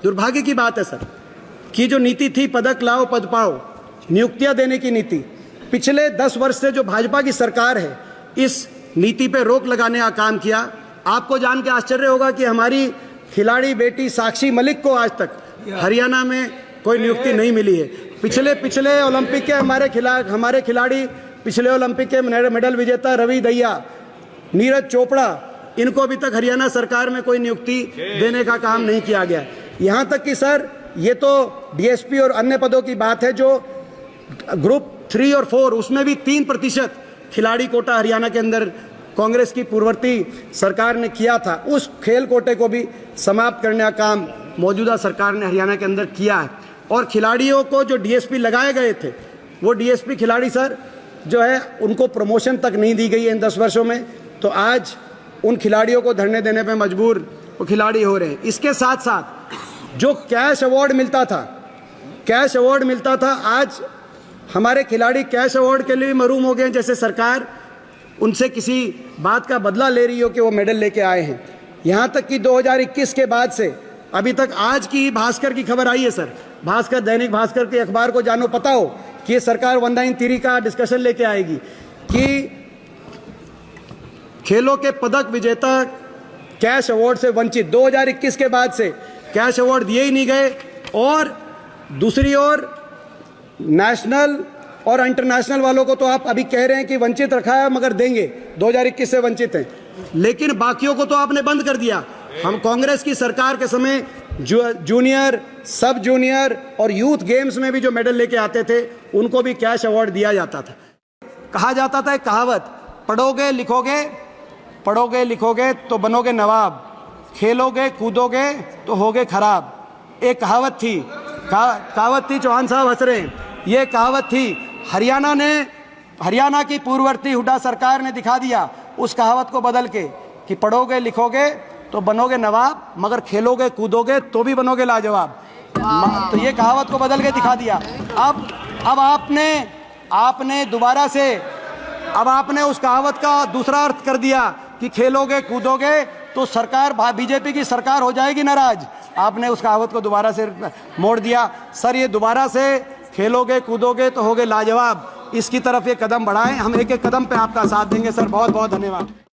दुर्भाग्य की बात है सर कि जो नीति थी पदक लाओ पद पाओ, नियुक्तियां देने की नीति, पिछले 10 वर्ष से जो भाजपा की सरकार है इस नीति पे रोक लगाने का काम किया। आपको जान के आश्चर्य होगा कि हमारी खिलाड़ी बेटी साक्षी मलिक को आज तक हरियाणा में कोई नियुक्ति नहीं मिली है। पिछले ओलंपिक के हमारे खिलाड़ी, पिछले ओलंपिक के मेडल विजेता रवि दहिया, नीरज चोपड़ा, इनको अभी तक हरियाणा सरकार में कोई नियुक्ति देने का काम नहीं किया गया। यहाँ तक कि सर ये तो डीएसपी और अन्य पदों की बात है, जो ग्रुप 3 और 4 उसमें भी 3% खिलाड़ी कोटा हरियाणा के अंदर कांग्रेस की पूर्ववर्ती सरकार ने किया था। उस खेल कोटे को भी समाप्त करने का काम मौजूदा सरकार ने हरियाणा के अंदर किया है। और खिलाड़ियों को जो डीएसपी लगाए गए थे वो डीएसपी खिलाड़ी सर जो है उनको प्रमोशन तक नहीं दी गई है इन 10 वर्षों में। तो आज उन खिलाड़ियों को धरने देने पे मजबूर वो खिलाड़ी हो रहे हैं। इसके साथ साथ जो कैश अवार्ड मिलता था, आज हमारे खिलाड़ी कैश अवार्ड के लिए भी महरूम हो गए हैं। जैसे सरकार उनसे किसी बात का बदला ले रही हो कि वो मेडल लेके आए हैं। यहाँ तक कि 2021 के बाद से अभी तक, आज की भास्कर की खबर आई है सर, भास्कर, दैनिक भास्कर के अखबार को जानो पता हो कि ये सरकार 1993 का डिस्कशन लेके आएगी कि खेलों के पदक विजेता कैश अवार्ड से वंचित। 2021 के बाद से कैश अवार्ड दिए ही नहीं गए। और दूसरी ओर नेशनल और इंटरनेशनल वालों को तो आप अभी कह रहे हैं कि वंचित रखा है मगर देंगे, 2021 से वंचित हैं, लेकिन बाकियों को तो आपने बंद कर दिया। हम कांग्रेस की सरकार के समय जूनियर, सब जूनियर और यूथ गेम्स में भी जो मेडल लेके आते थे उनको भी कैश अवार्ड दिया जाता था। कहा जाता था एक कहावत, पढ़ोगे लिखोगे तो बनोगे नवाब, खेलोगे कूदोगे तो होगे खराब। एक कहावत थी चौहान साहब हंस रहे हैं, ये कहावत थी। हरियाणा की पूर्ववर्ती हुड्डा सरकार ने दिखा दिया उस कहावत को बदल के कि पढ़ोगे लिखोगे तो बनोगे नवाब, मगर खेलोगे कूदोगे तो भी बनोगे लाजवाब। तो ये कहावत को बदल के दिखा दिया। अब आपने दोबारा से आपने उस कहावत का दूसरा अर्थ कर दिया कि खेलोगे कूदोगे तो सरकार, बीजेपी की सरकार हो जाएगी नाराज। आपने उस कहावत को दोबारा से मोड़ दिया। सर ये दोबारा से खेलोगे कूदोगे तो होगे लाजवाब, इसकी तरफ ये कदम बढ़ाएं। हम एक एक कदम पे आपका साथ देंगे सर। बहुत बहुत धन्यवाद।